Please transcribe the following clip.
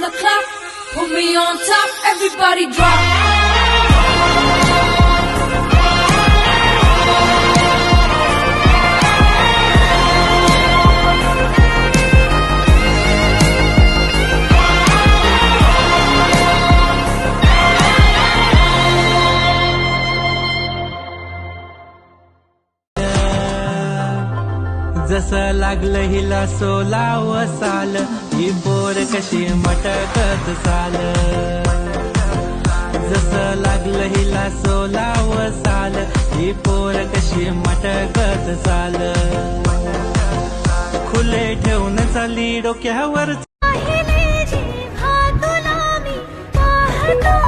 the clock. Put me on top, everybody drop. जसं लागलं हिला 16 साल, ही पोर कशी मटकत चाल. जसं लागलं हिला 16 साल, ही पोर कशी मटकत चाल. खुले ठेवून चाली डोक्यावर. पाहिले जेव्हा तुला मी पाहतो